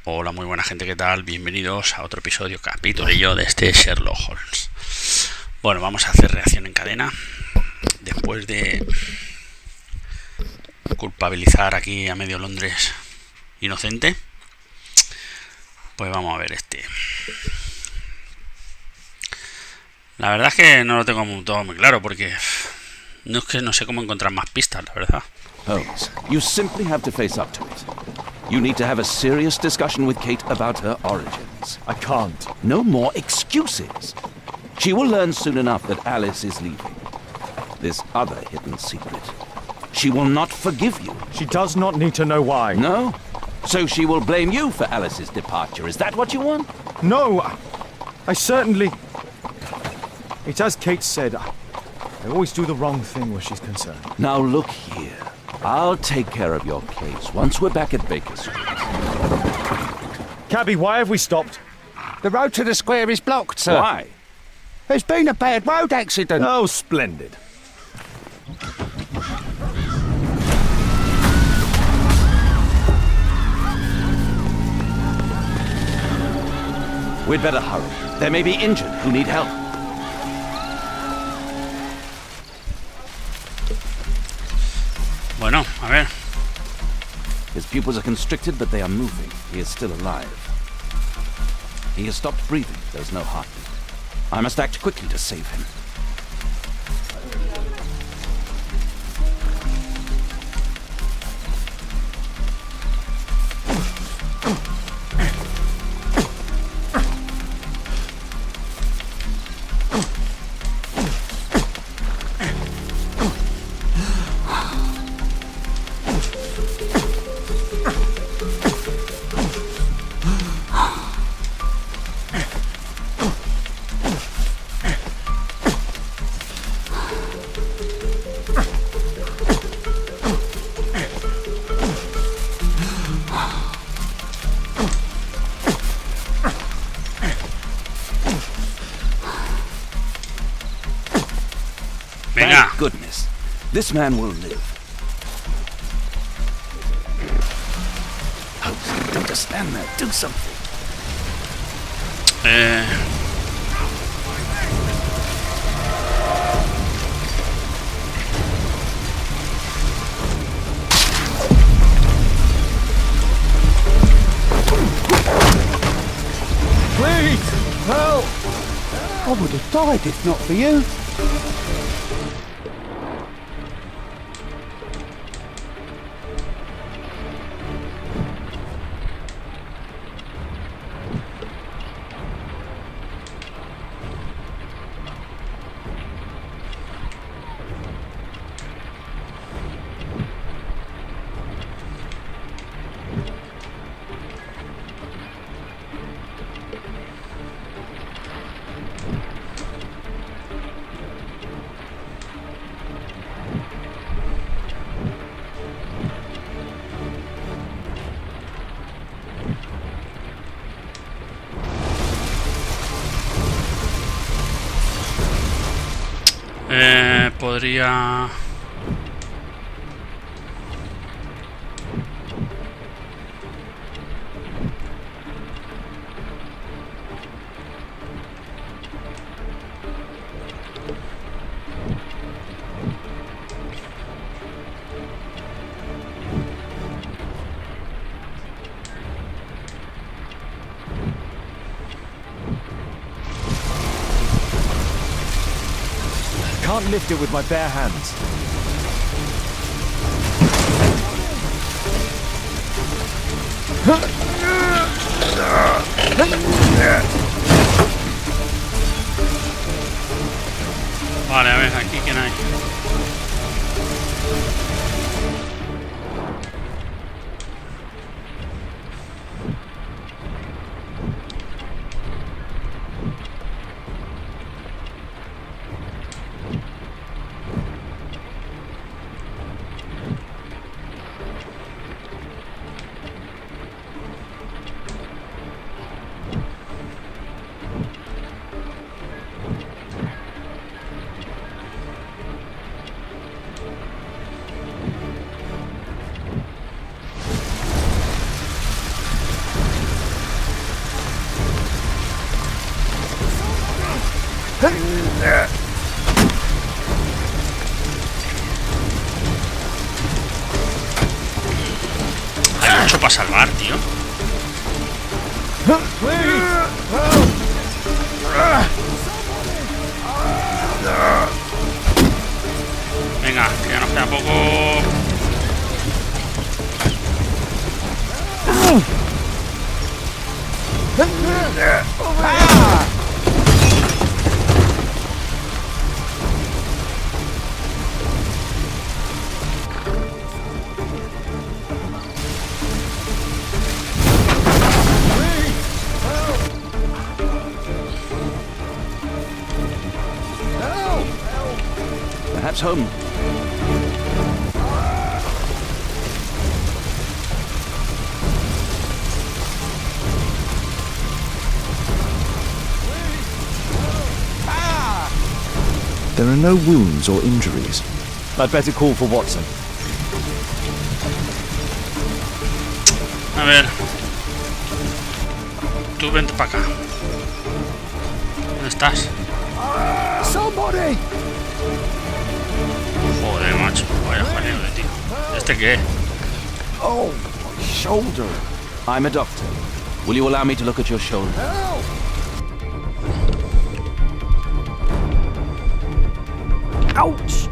Hola, muy buena gente, ¿qué tal? Bienvenidos a otro episodio, capítulo yo de este Sherlock Holmes. Bueno, vamos a hacer reacción en cadena. Después de culpabilizar aquí a medio Londres inocente, pues vamos a ver este. La verdad es que no lo tengo todo muy claro porque no es que no sé cómo encontrar más pistas, la verdad. Holmes, you simply have to face up to it. You need to have a serious discussion with Kate about her origins. I can't. No more excuses. She will learn soon enough that Alice is leaving. This other hidden secret. She will not forgive you. She does not need to know why. No? So she will blame you for Alice's departure. Is that what you want? No, I certainly... It's as Kate said, I always do the wrong thing where she's concerned. Now look here. I'll take care of your case once we're back at Baker Street. Cabby, why have we stopped? The road to the square is blocked, sir. Why? There's been a bad road accident. Oh, splendid. We'd better hurry. There may be injured who need help. Bueno, a ver. His pupils are constricted, but they are moving. He is still alive. He has stopped breathing. There's no heartbeat. I must act quickly to save him. Venga. Thank goodness. This man will live. Holmes, don't just stand there. Do something. Please, help! I would have died if not for you. Podría... Can't lift it with my bare hands. Vale, a ver, aquí quién hay. Hay mucho para salvar, tío. Venga, que ya nos queda poco. Perhaps home. There are no wounds or injuries. I'd better call for Watson. A ver. Tú vente para acá. ¿Dónde estás? Somebody! Joder, macho. Vaya jaleo de tío. ¿Este qué? Oh, my shoulder. I'm a doctor. Will you allow me to look at your shoulder? Ouch!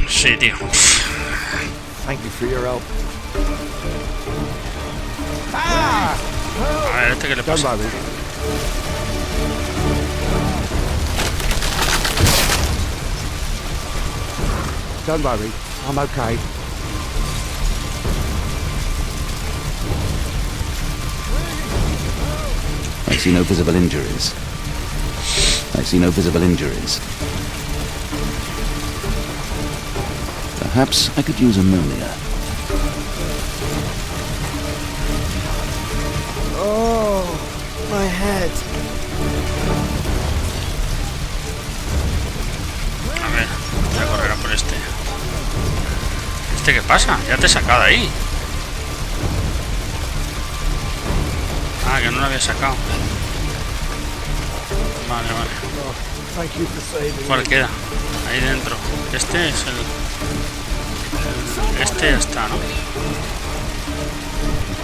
Sí, tío. Thank you for your help. A ver, ¿este qué le Don't pasa? worry. Don't worry. I'm okay. I see no visible injuries. I see no visible injuries. Perhaps I could use ammonia. Oh, my head. A ver, voy a correr a por este. ¿Este qué pasa? Ya te he sacado ahí. Ah, que no lo había sacado. Vale, vale. Thank you for saving ¿Cuál queda? Ahí dentro. Este es el este ya está, ¿no?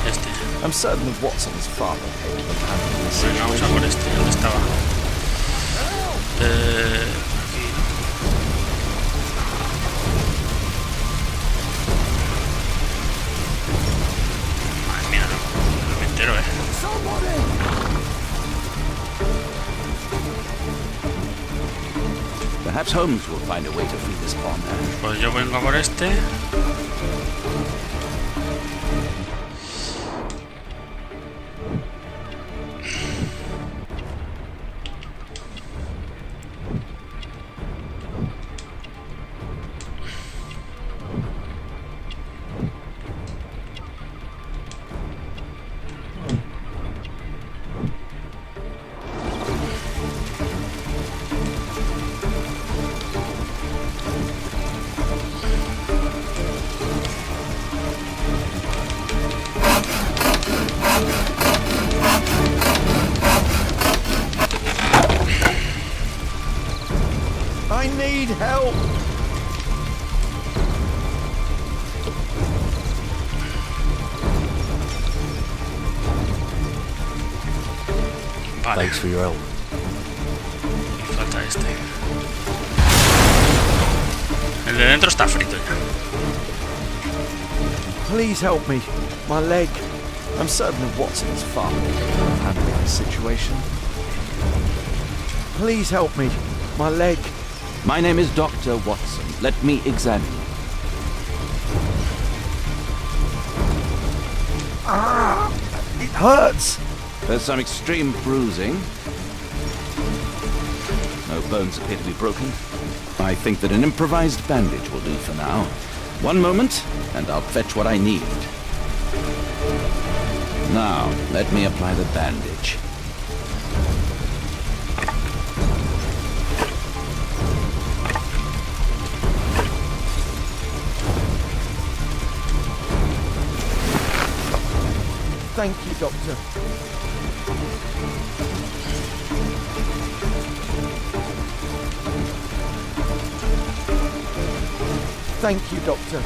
Este. I'm certain that Watson is far more capable of handling this Venga, vamos a situation. por este. ¿Dónde estaba? Aquí. Madre mía, no me entero, Perhaps Holmes will find a way to free this pawn. Pues yo vengo a por este. I need help. Vale, Thanks for your help. me falta este. El de dentro está frito ya. Please help me. My leg. I'm certain that Watson is far more capable of handling this situation. Please help me. My leg. My name is Dr. Watson. Let me examine you. It hurts. There's some extreme bruising. No bones appear to be broken. I think that an improvised bandage will do for now. One moment, and I'll fetch what I need. Now, let me apply the bandage. Thank you, Doctor. Thank you, Doctor.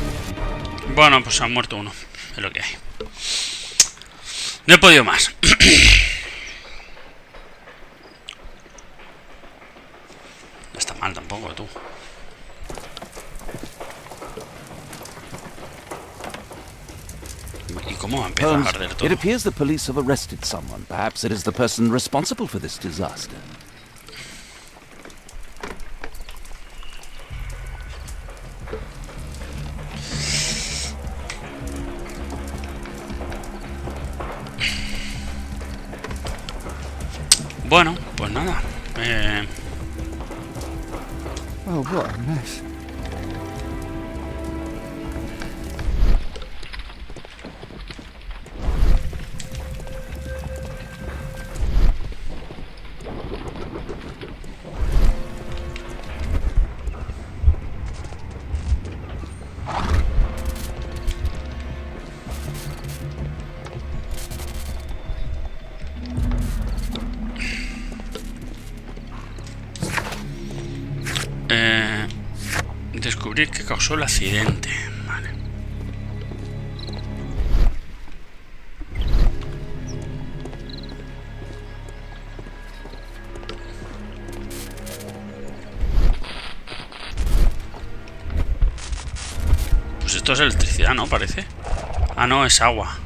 Bueno, pues ha muerto uno. Es lo que hay. No he podido más. No está mal tampoco, tú. ¿Y cómo empieza a Holmes, arder it todo? appears the police have arrested someone. Perhaps it is the person responsible for this disaster. Bueno, pues nada. Oh, what a mess. Descubrir qué causó el accidente. Vale. Pues esto es electricidad, ¿no? Parece. Ah, no, es agua.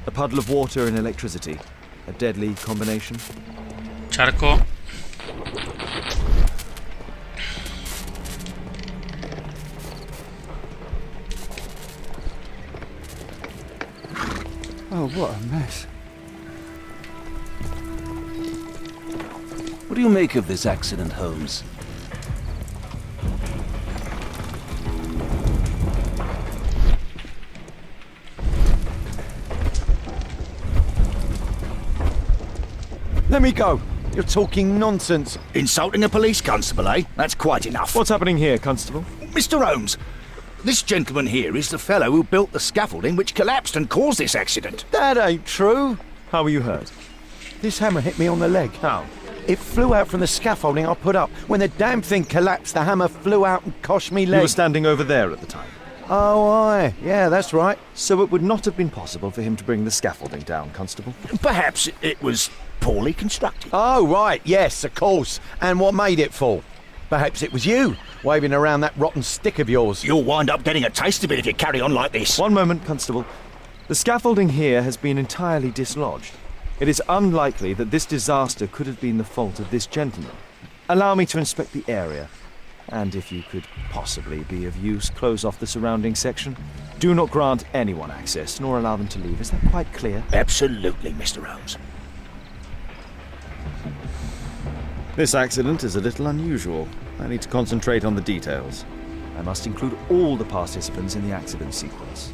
A puddle of water and electricity. A deadly combination. Charco. Oh, what a mess. What do you make of this accident, Holmes? Let me go. You're talking nonsense. Insulting a police constable, eh? That's quite enough. What's happening here, Constable? Mr. Holmes, this gentleman here is the fellow who built the scaffolding which collapsed and caused this accident. That ain't true. How were you hurt? This hammer hit me on the leg. How? It flew out from the scaffolding I put up. When the damn thing collapsed, the hammer flew out and cost me leg. You were standing over there at the time. Oh, aye. Yeah, that's right. So it would not have been possible for him to bring the scaffolding down, Constable? Perhaps it was poorly constructed. Oh, right. Yes, of course. And what made it fall? Perhaps it was you, waving around that rotten stick of yours. You'll wind up getting a taste of it if you carry on like this. One moment, Constable. The scaffolding here has been entirely dislodged. It is unlikely that this disaster could have been the fault of this gentleman. Allow me to inspect the area. And if you could possibly be of use, close off the surrounding section. Do not grant anyone access, nor allow them to leave. Is that quite clear? Absolutely, Mr. Holmes. This accident is a little unusual. I need to concentrate on the details. I must include all the participants in the accident sequence.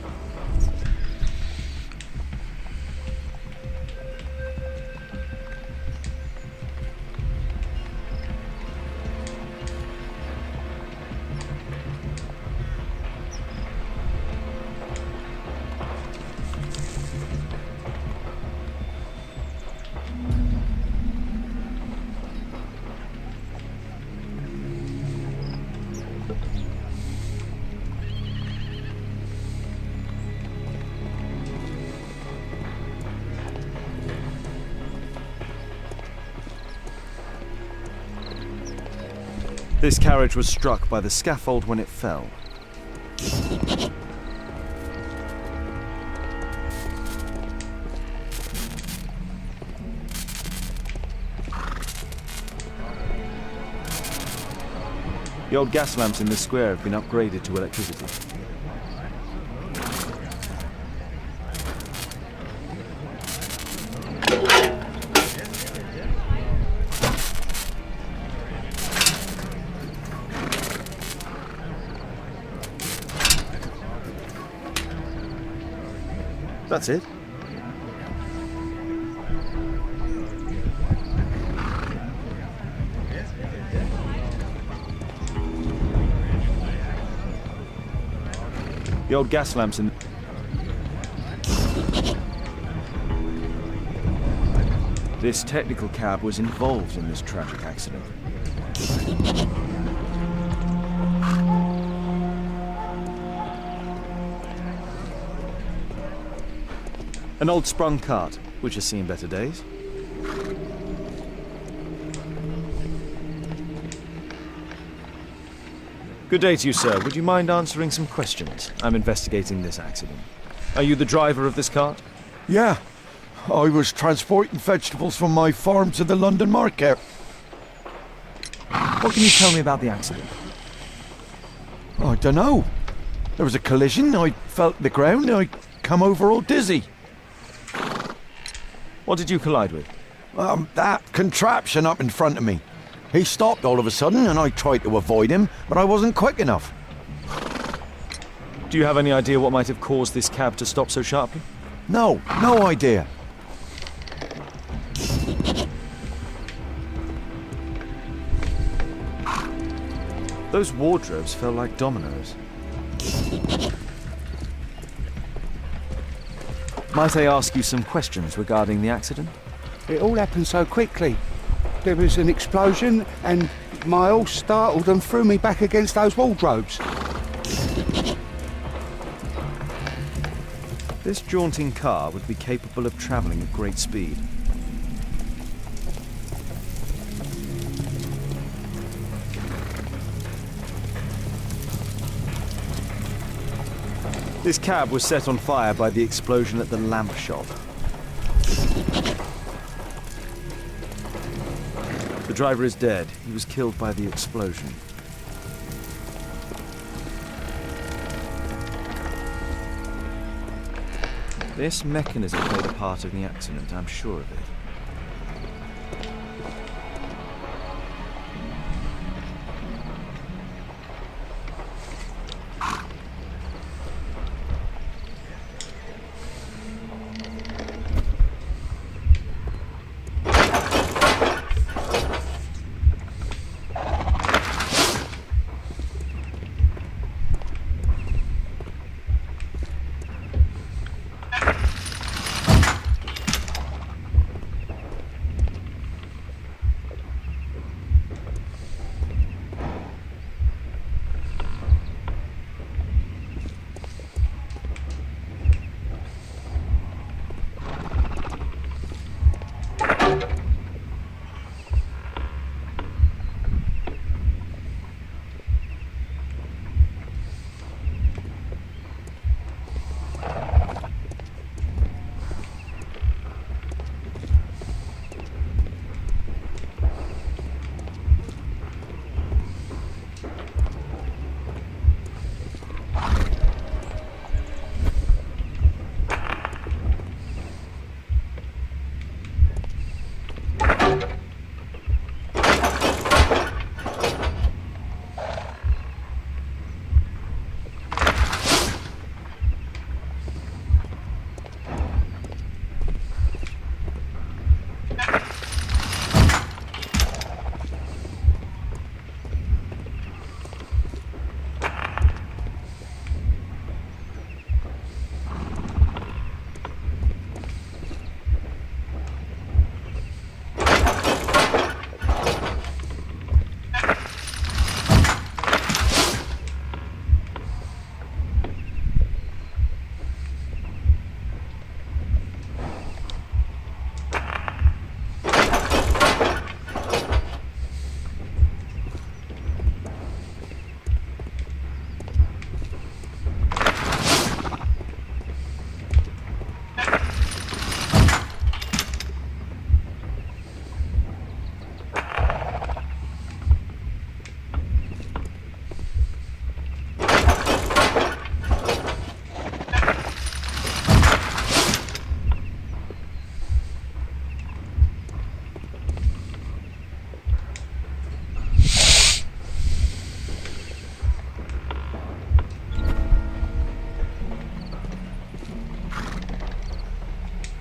This carriage was struck by the scaffold when it fell. The old gas lamps in this square have been upgraded to electricity. That's it. The old gas lamps in... This technical cab was involved in this tragic accident. An old sprung cart, which has seen better days. Good day to you, sir. Would you mind answering some questions? I'm investigating this accident. Are you the driver of this cart? Yeah, I was transporting vegetables from my farm to the London market. What can you tell me about the accident? I don't know. There was a collision, I felt the ground, I come over all dizzy. What did you collide with? That contraption up in front of me. He stopped all of a sudden and I tried to avoid him, but I wasn't quick enough. Do you have any idea what might have caused this cab to stop so sharply? No idea. Those wardrobes felt like dominoes. Might I ask you some questions regarding the accident? It all happened so quickly. There was an explosion and my horse startled and threw me back against those wardrobes. This jaunting car would be capable of travelling at great speed. This cab was set on fire by the explosion at the lamp shop. The driver is dead. He was killed by the explosion. This mechanism played a part in the accident, I'm sure of it.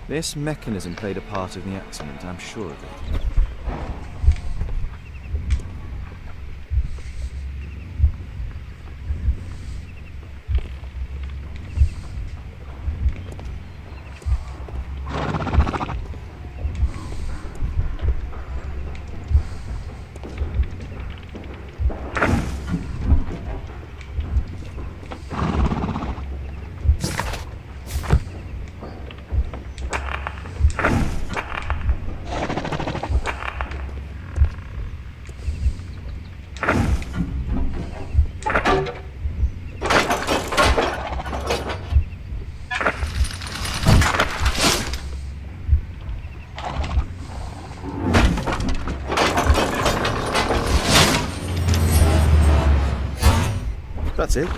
This mechanism played a part in the accident, I'm sure of it. That's it.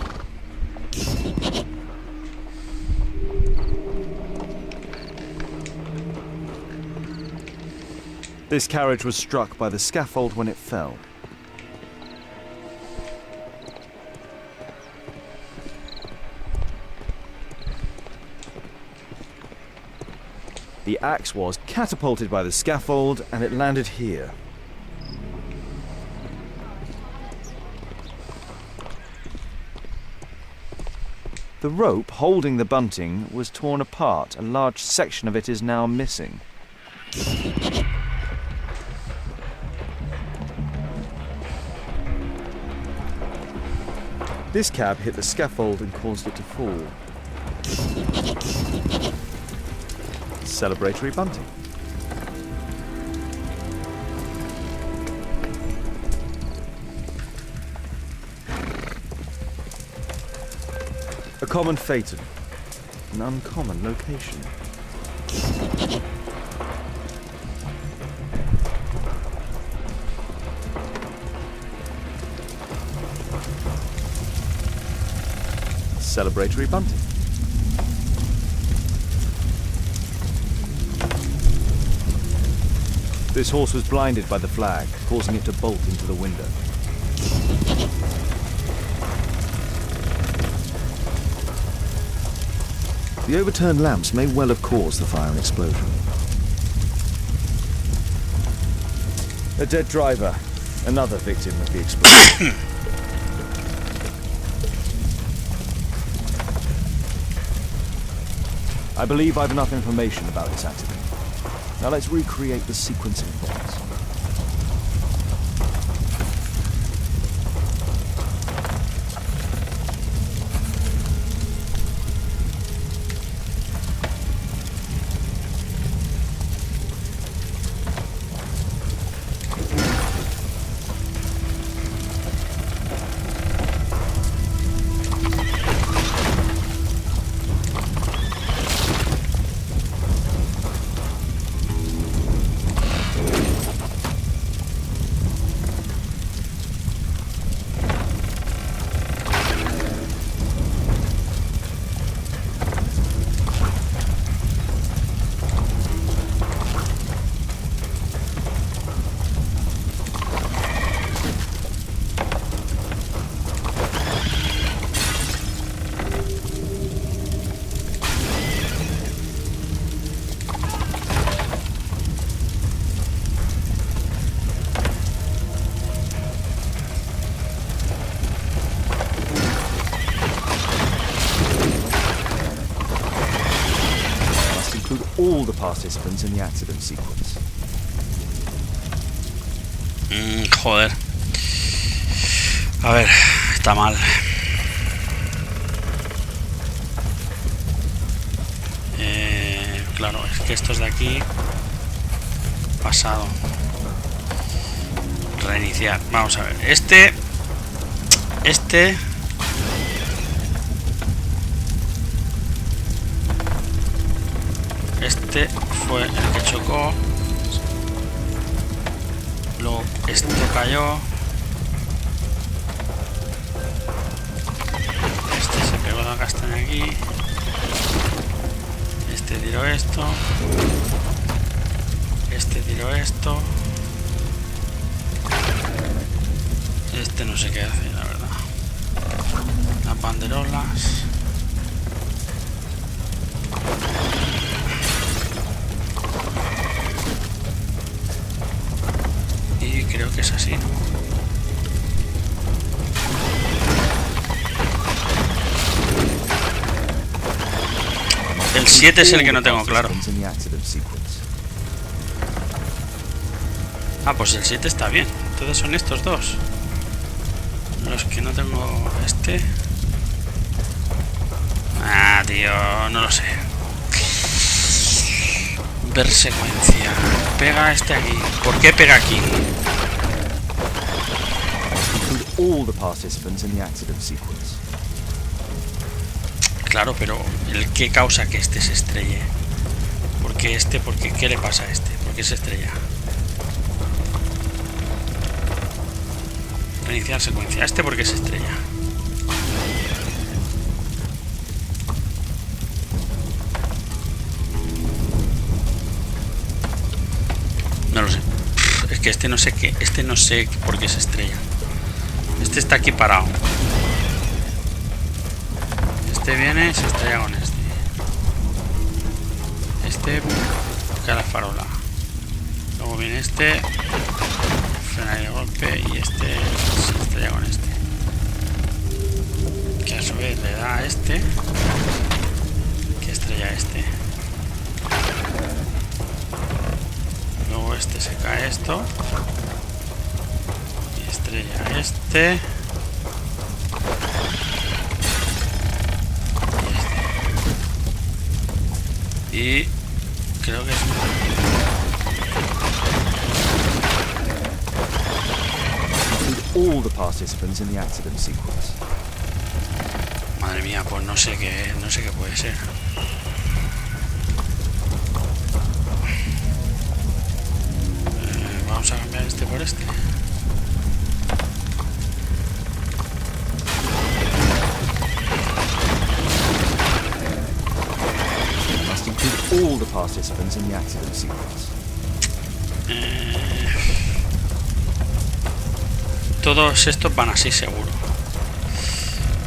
This carriage was struck by the scaffold when it fell. The axe was catapulted by the scaffold and it landed here. The rope holding the bunting was torn apart. A large section of it is now missing. This cab hit the scaffold and caused it to fall. Celebratory bunting. A common phaeton. An uncommon location. Celebratory bunting. This horse was blinded by the flag, causing it to bolt into the window. The overturned lamps may well have caused the fire and explosion. A dead driver, another victim of the explosion. I believe I've enough information about this accident. Now let's recreate the sequence of events. All the participants in the accident sequence. Joder. A ver, está mal. Claro, es que estos de aquí. Pasado. Reiniciar. Vamos a ver. Este. Este fue el que chocó. Luego esto cayó. Este se pegó la castaña aquí. Este tiró esto. Este tiró esto. Este no sé qué hace, la verdad. Las banderolas. 7 es el que no tengo claro. Ah, pues el 7 está bien. Entonces son estos dos. Los que no tengo... Este... Ah, tío, no lo sé. Ver secuencia. Pega este aquí. ¿Por qué pega aquí? Claro, pero el que causa que este se estrelle. ¿Por qué este? ¿Por qué? ¿Qué le pasa a este? ¿Por qué se estrella? Reiniciar secuencia. ¿Este por qué se estrella? No lo sé. Es que este no sé qué. Este no sé por qué se estrella. Este está aquí parado. Este viene y se estrella con este. Este toca la farola. Luego viene este. Frena de golpe. Y este se estrella con este. Que a su vez le da a este. Que estrella a este. Luego este se cae esto. Y estrella a este. Y creo que es... Madre mía, pues no sé qué puede ser. Vamos a cambiar este por este. All the participants in the accident sequence. Todos estos van así seguro.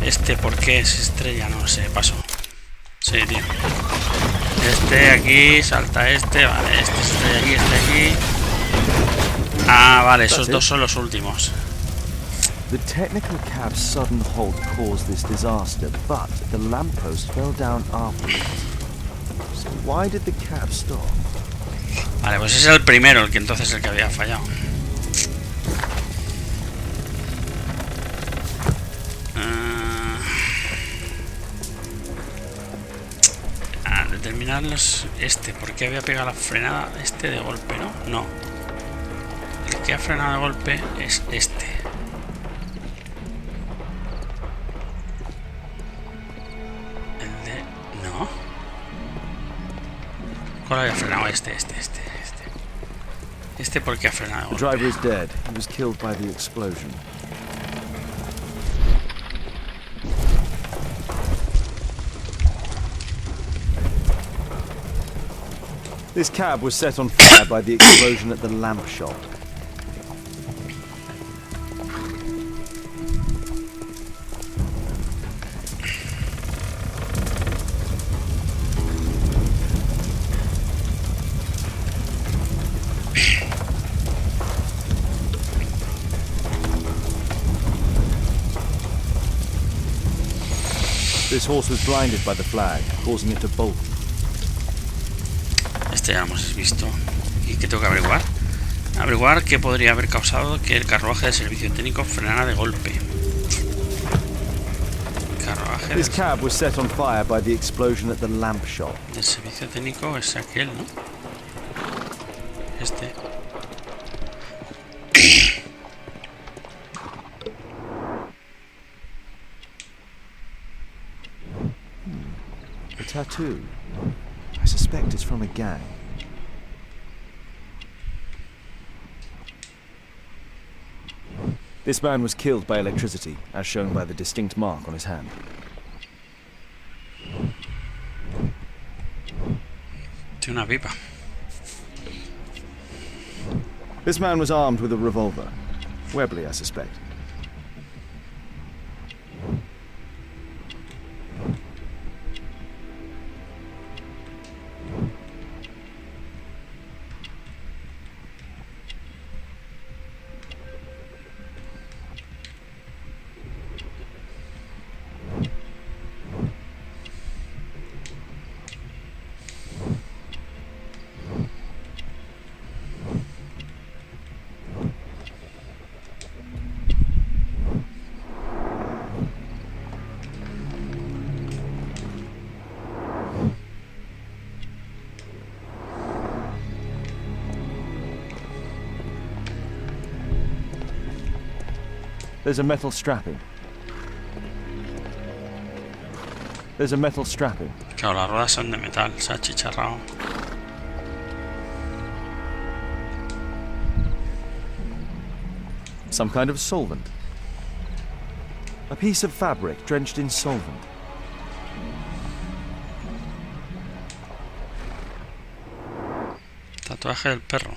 Este por qué se estrella, no sé, paso. Sí, tío. Este aquí, salta este, vale, este se estrella aquí, este aquí. Ah, vale, esos dos son los últimos. The technical cab's sudden halt caused this disaster, but the lamppost fell down afterwards. So why did the cab stop? Vale, pues ese es el primero, el que entonces el que había fallado. Determinarlos. Este, ¿por qué había pegado la frenada? Este de golpe, ¿no? No. El que ha frenado de golpe es este. El de... No. ¿Cuál había frenado? Este. Este porque ha frenado de The golpe. driver is dead. He was killed by the explosion. This cab was set on fire by the explosion at the lamp shop. This horse was blinded by the flag, causing it to bolt. Este ya lo hemos visto. ¿Y qué tengo que averiguar? Averiguar qué podría haber causado que el carruaje de servicio técnico frenara de golpe. Carruaje This cab was set on fire by the explosion at the lamp shop. del servicio técnico es aquel, ¿no? Este. A tattoo. I suspect it's from a gang. This man was killed by electricity, as shown by the distinct mark on his hand. Tiene una pipa. This man was armed with a revolver. Webley, I suspect. There's a metal strapping. There's a metal strapping. Claro, las ruedas son de metal, se ha achicharrado. Some kind of solvent. A piece of fabric drenched in solvent. Tatuaje del perro.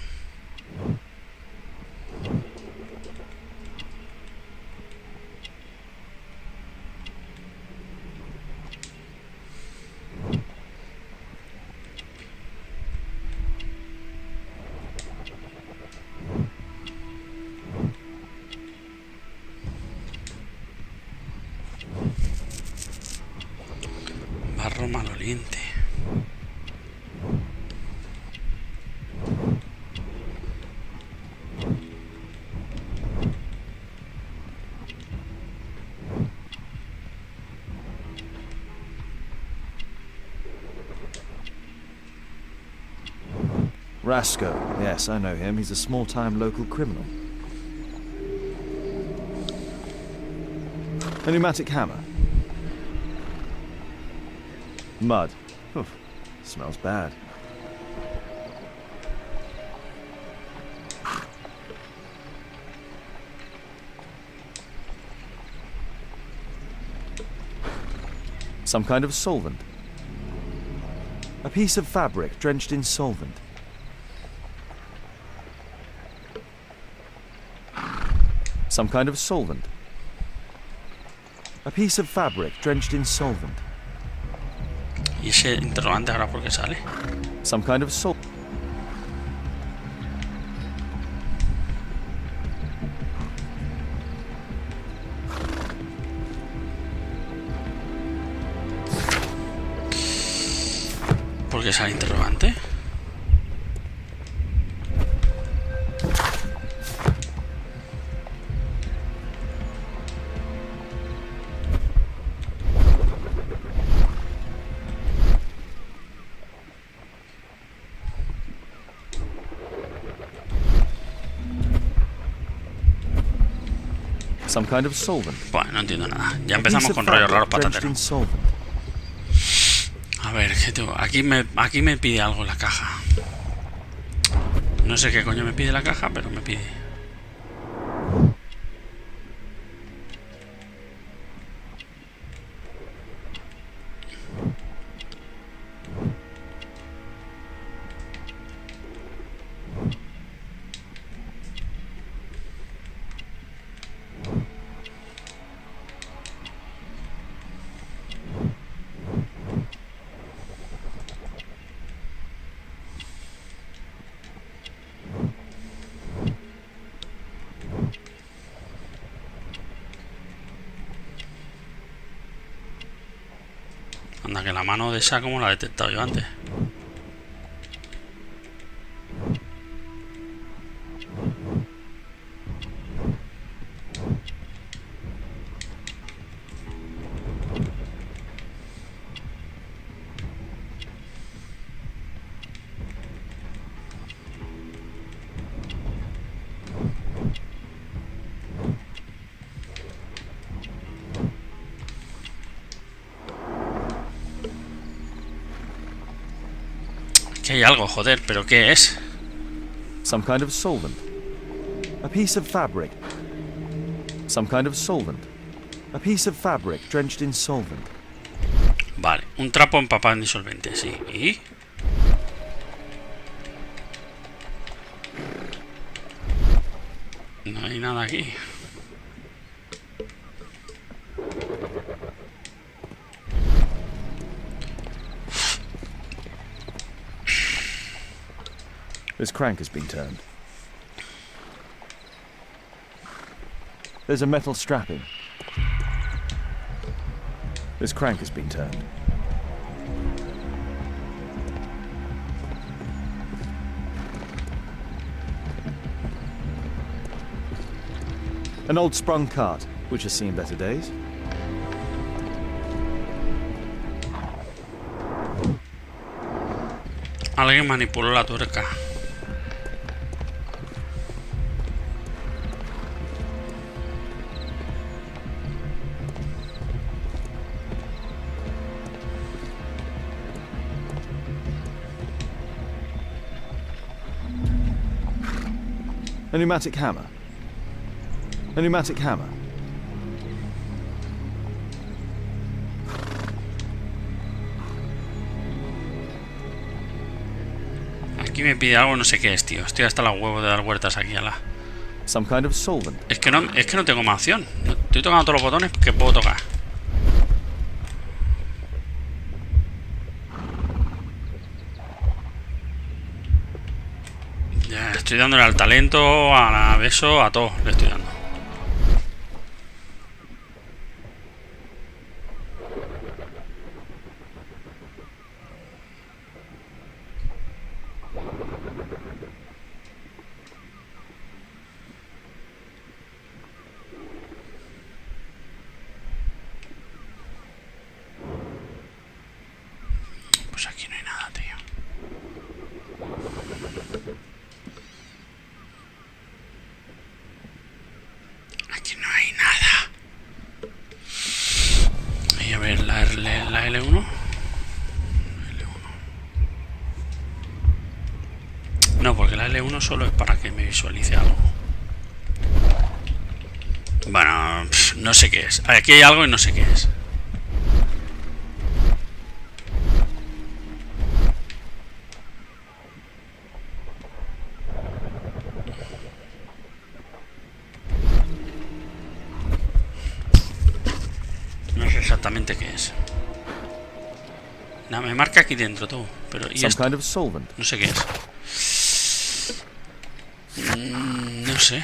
Barro maloliente. Rasco. Yes, I know him. He's a small-time local criminal. A pneumatic hammer. Mud. Oof, smells bad. Some kind of solvent. A piece of fabric drenched in solvent. Some kind of solvent. A piece of fabric drenched in solvent. ¿Y ese interrogante ahora por qué sale? Some kind of solvent. ¿Por qué sale interrogante? Some kind of solvent. Bueno, no entiendo nada. Ya empezamos con rollos raros patateros. A ver, ¿qué tengo? Aquí me pide algo la caja. No sé qué coño me pide la caja, pero me pide. Anda, que la mano de esa como la he detectado yo antes. Que hay algo, joder, pero ¿qué es? Some kind of solvent. A piece of fabric. Some kind of solvent. A piece of fabric drenched in solvent. Vale, un trapo empapado en disolvente, sí. ¿Y? No hay nada aquí. This crank has been turned. There's a metal strapping. This crank has been turned. An old sprung cart, which has seen better days. Alguien manipuló la tuerca. A pneumatic hammer. A pneumatic hammer. Aquí me pide algo, no sé qué es, tío. Estoy hasta los huevos de dar vueltas aquí a la... Some kind of solvent. Es que no tengo más opción. Estoy tocando todos los botones que puedo tocar. Ya, estoy dándole al talento, a beso, a todo le estoy dando. Pues aquí no hay nada, tío. Aquí no hay nada. Y a ver, la L1. No, porque la L1 solo es para que me visualice algo. Bueno, no sé qué es. Aquí hay algo y no sé qué es. No sé exactamente qué es. Nada, me marca aquí dentro tú. Pero ¿y Some esto? kind of solvent. No sé qué es. No sé.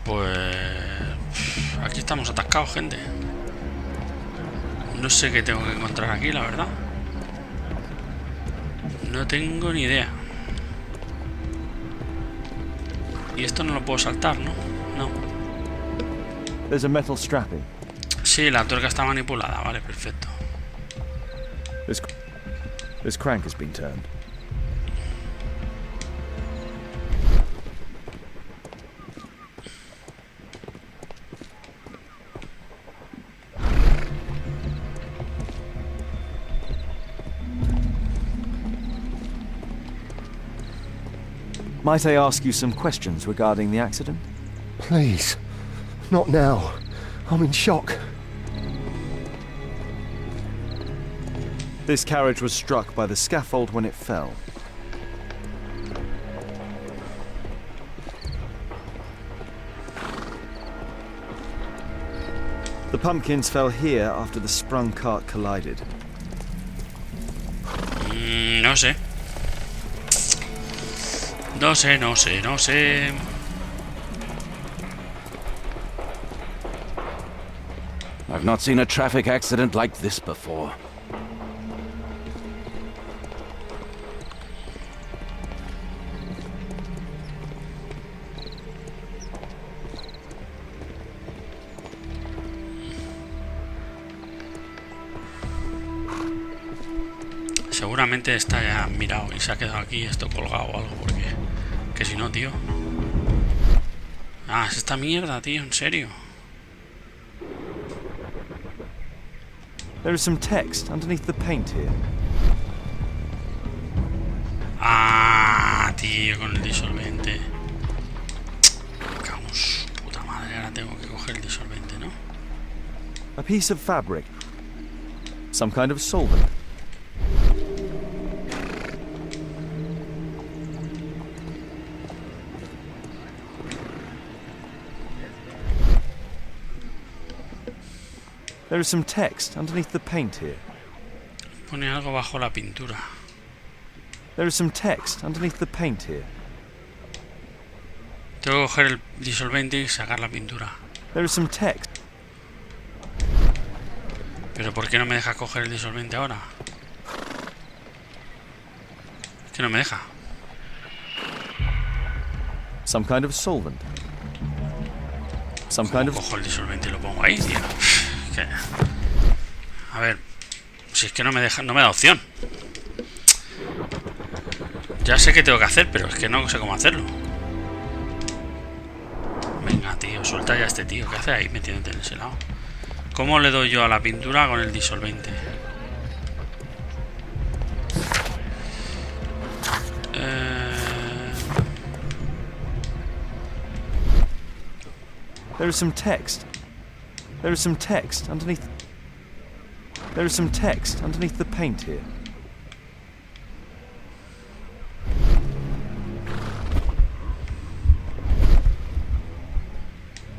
Pues... aquí estamos atascados, gente. No sé qué tengo que encontrar aquí, la verdad. No tengo ni idea. Y esto no lo puedo saltar, ¿no? No. There's a metal strapping. Sí, la tuerca está manipulada. Vale, perfecto. This crank has been turned. Might I ask you some questions regarding the accident? Please. Not now. I'm in shock. This carriage was struck by the scaffold when it fell. The pumpkins fell here after the sprung cart collided. No sé. No sé. I've not seen a traffic accident like this before. Seguramente está ya mirado y se ha quedado aquí esto colgado o algo, porque... que si no, tío... Ah, es esta mierda, tío, en serio. There is some text underneath the paint here. Ah, tío, con el disolvente. Me cago en su puta madre, ahora tengo que coger el disolvente, ¿no? A piece of fabric. Some kind of solvent. There is some text underneath the paint here. Pone algo bajo la pintura. There is some text underneath the paint here. Tengo que coger el disolvente y sacar la pintura. There is some text. Pero ¿por qué no me deja coger el disolvente ahora? Es que no me deja. Some kind of solvent. Some kind of... Cojo el disolvente y lo pongo ahí, tío. Que... A ver, si es que no me deja, no me da opción. Ya sé qué tengo que hacer, pero es que no sé cómo hacerlo. Venga, tío, suelta ya a este tío. ¿Qué hace ahí metiéndote en ese lado? ¿Cómo le doy yo a la pintura con el disolvente? There is some text. There is some text underneath. There is some text underneath the paint here.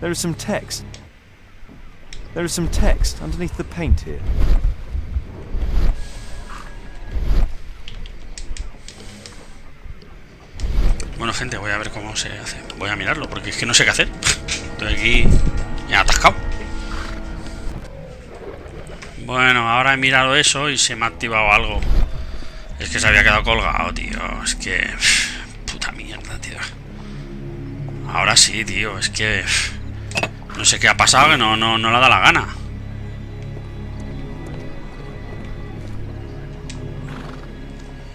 There is some text. There is some text underneath the paint here. Bueno, gente, voy a ver cómo se hace. Voy a mirarlo, porque es que no sé qué hacer. Estoy aquí atascado. Bueno, ahora he mirado eso y se me ha activado algo. Es que se había quedado colgado, tío. Es que... puta mierda, tío. Ahora sí, tío. Es que... no sé qué ha pasado, que no le da la gana.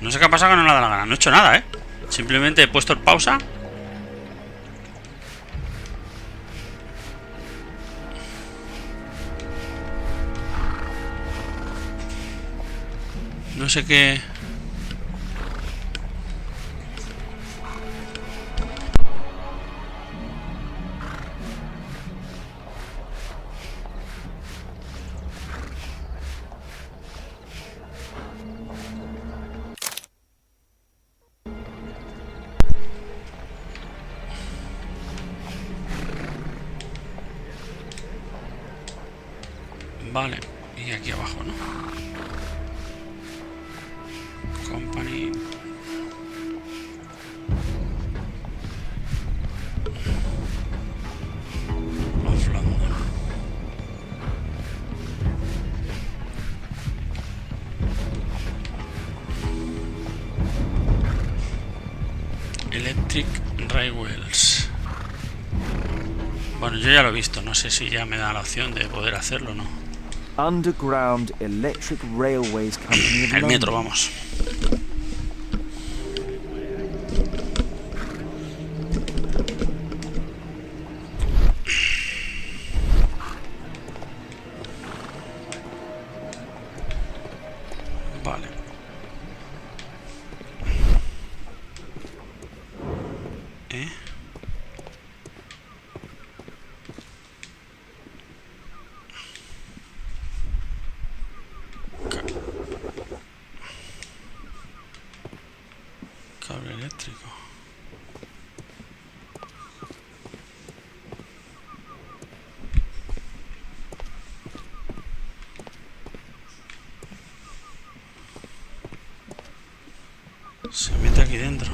No sé qué ha pasado, que no le da la gana. No he hecho nada, ¿eh? Simplemente he puesto en pausa. No sé qué... Vale, y aquí abajo, ¿no? Company. Of London. Electric Railways. Bueno, yo ya lo he visto, no sé si ya me da la opción de poder hacerlo o no. Underground Electric Railways Company of El metro, London. vamos. Vale. Cable eléctrico. Se mete aquí dentro.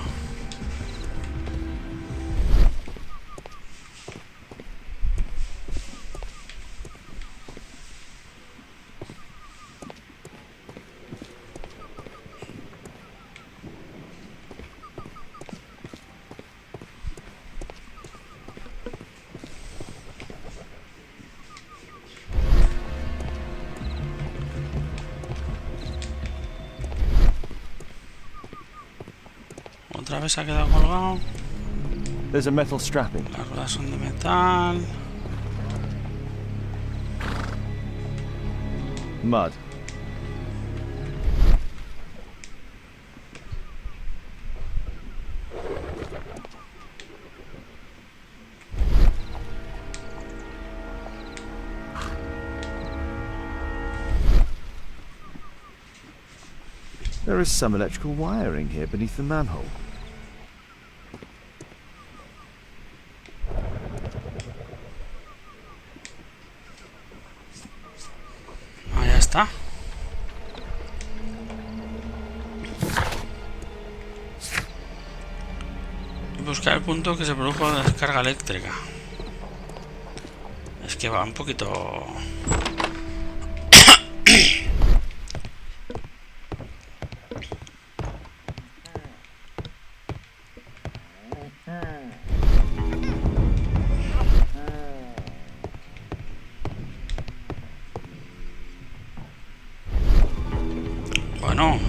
Otra vez se ha quedado colgado. There's a metal strapping. Las ruedas son de metal. Mud. There is some electrical wiring here beneath the manhole. Ah, ya está. Buscar el punto que se produjo la descarga eléctrica. Es que va un poquito... Bueno.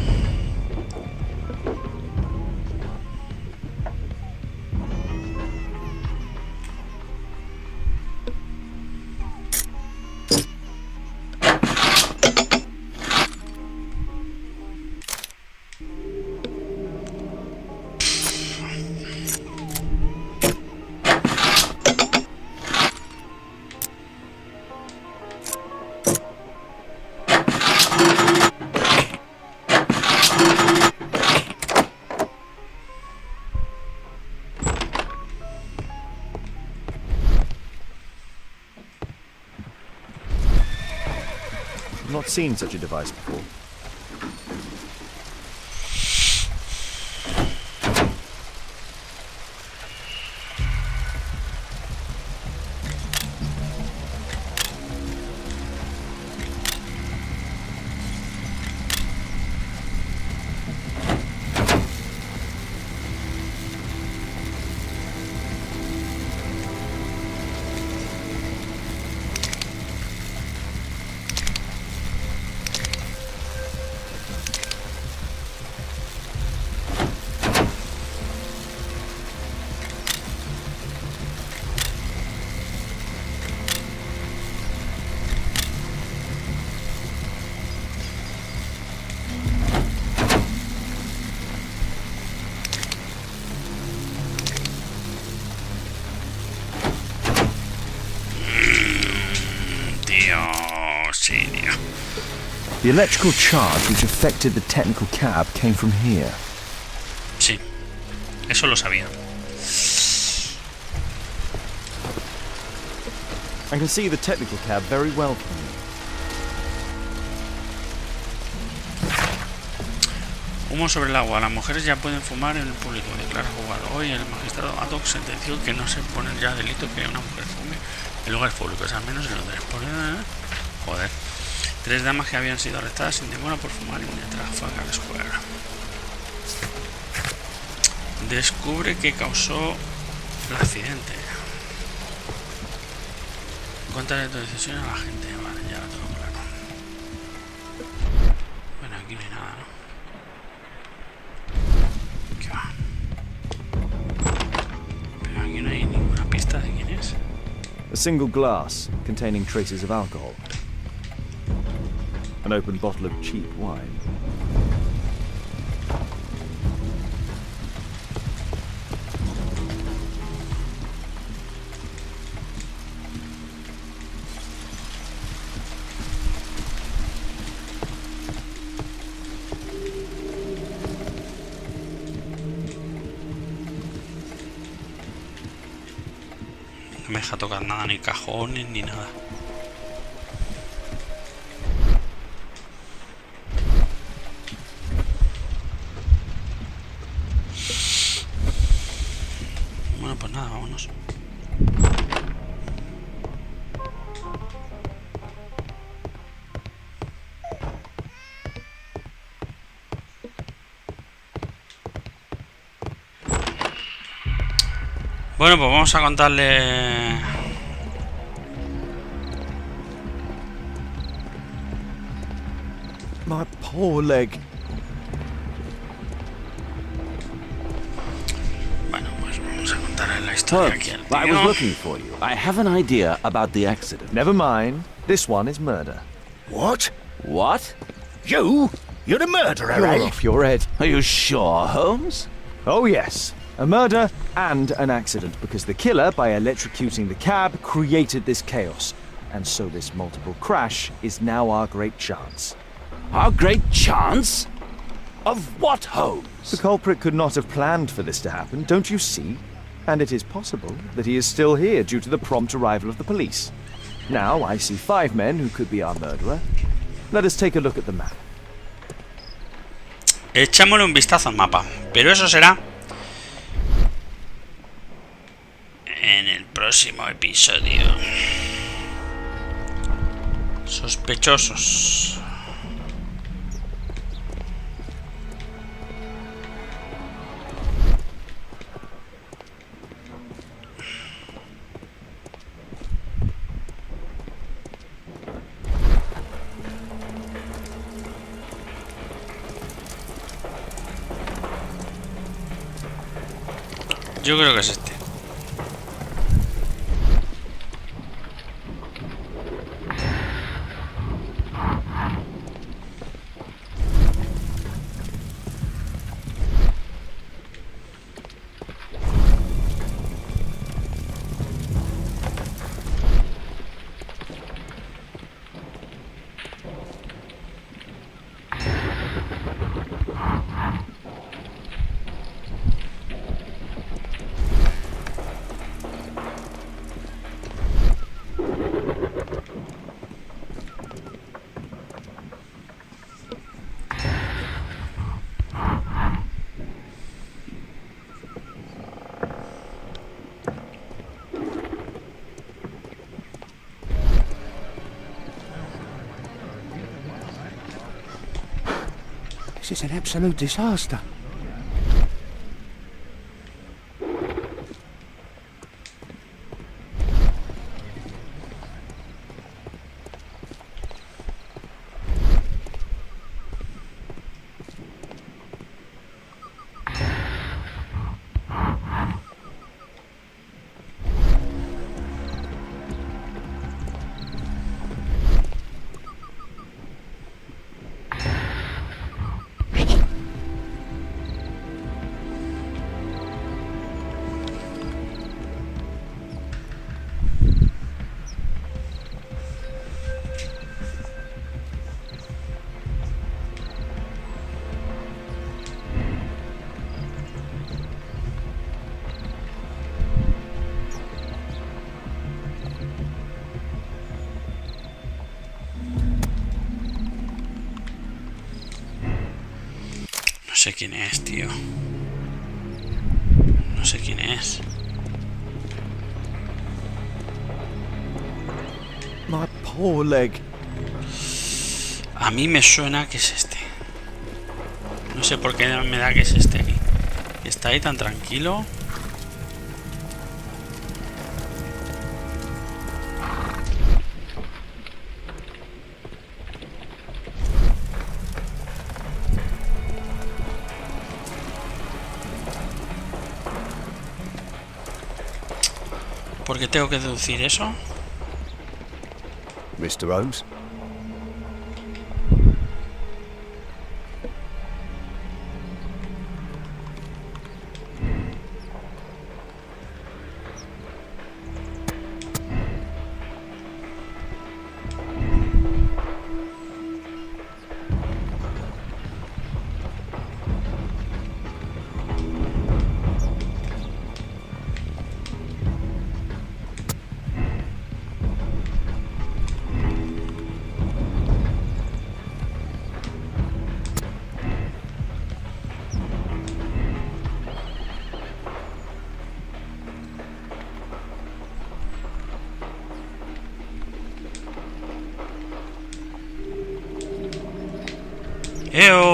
not seen such a device before. The electrical charge which affected the technical cab came from here. Sí, eso lo sabía. I can see the technical cab very well from here. Humo sobre el agua. Las mujeres ya pueden fumar en el público. Declara juzgado. Hoy el magistrado ad hoc sentenció que no se pone ya delito que una mujer fume en lugares públicos, al menos en Londres. Joder. 3 damas que habían sido arrestadas sin demora por fumar en Trafalgar Square. Descubre que causó el accidente. Cuéntale tu decisión a la gente. Vale, ya lo tengo claro. Bueno, aquí no hay nada, ¿no? ¿Qué va? Pero aquí no hay ninguna pista de quién es. A single glass containing traces of alcohol. An open bottle of cheap wine. No me deja tocar nada, ni cajones, ni nada. Bueno, pues nada, vámonos. Bueno, pues vamos a contarle... My poor leg. Bueno, pues vamos a contarle la historia aquí al I was tío. looking for you. I have an idea about the accident. Never mind. This one is murder. What? What? You? You're the murderer, You're eh? off your head. Are you sure, Holmes? Oh yes, a murder and an accident, because the killer, by electrocuting the cab, created this chaos. And so this multiple crash is now our great chance. Our great chance? Of what, Holmes? The culprit could not have planned for this to happen, don't you see? And it is possible that he is still here due to the prompt arrival of the police. Now I see 5 men who could be our murderer. Let us take a look at the map. Echámosle un vistazo al mapa, pero eso será en el próximo episodio. Sospechosos. Yo creo que es este. This is an absolute disaster. No sé quién es, tío. No sé quién es. My poor leg. A mí me suena que es este. No sé por qué me da que es este aquí. Está ahí tan tranquilo. ¿Por qué tengo que deducir eso? Mr. Holmes?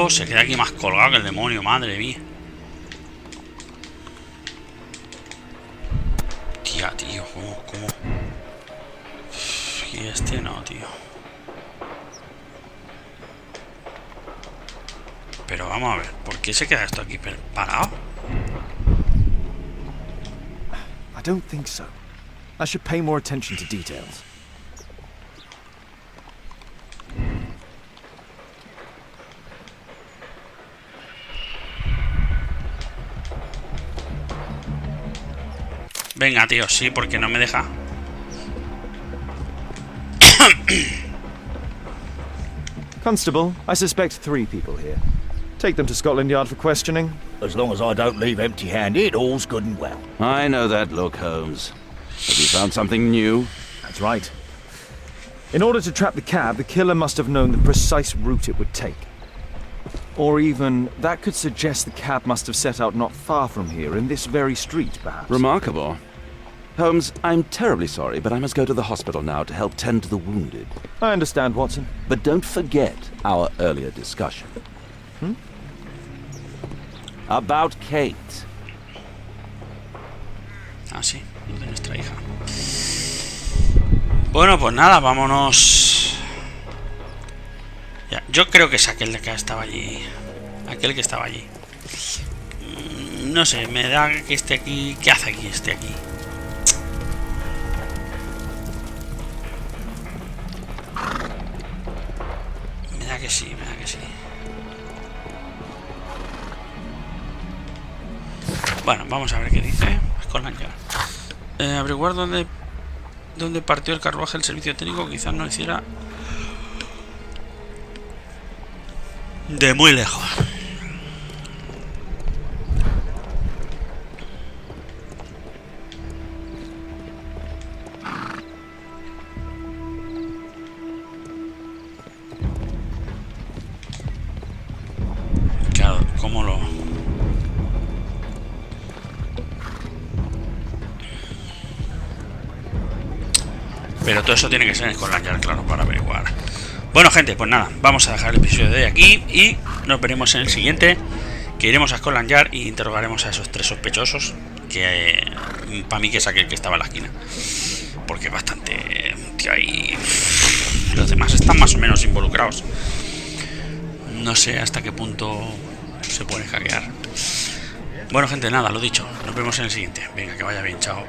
Se queda aquí más colgado que el demonio, madre mía. Tía, tío, ¿cómo? Y este no, tío. Pero vamos a ver, ¿por qué se queda esto aquí parado? I don't think so. I should pay more attention to details. Venga, tío, sí, porque no me deja. Constable, I suspect 3 people here. Take them to Scotland Yard for questioning. As long as I don't leave empty-handed, all's good and well. I know that look, Holmes. Have you found something new? That's right. In order to trap the cab, the killer must have known the precise route it would take. Or even, that could suggest the cab must have set out not far from here, in this very street, perhaps. Remarkable. Holmes, I'm terribly sorry, but I must go to the hospital now to help tend to the wounded. I understand, Watson. But don't forget our earlier discussion. About Kate. Ah, sí, lo de nuestra hija. Bueno, pues nada, vámonos. Ya, yo creo que es aquel de que estaba allí. Aquel que estaba allí. No sé, me da que esté aquí. ¿Qué hace aquí este aquí? Me da que sí, me da que sí. Bueno, vamos a ver qué dice. Scotland Yard. Averiguar dónde partió el carruaje del servicio técnico. Quizás no hiciera de muy lejos. Claro, ¿cómo lo...? Pero todo eso tiene que ser en Scotland Yard, claro, para averiguar. Bueno, gente, pues nada, vamos a dejar el episodio de aquí y nos veremos en el siguiente, que iremos a Scotland Yard e interrogaremos a esos 3 sospechosos, que para mí que es aquel que estaba en la esquina, porque es bastante... tío, ahí los demás están más o menos involucrados. No sé hasta qué punto se puede hackear. Bueno, gente, nada, lo dicho, nos vemos en el siguiente. Venga, que vaya bien, chao.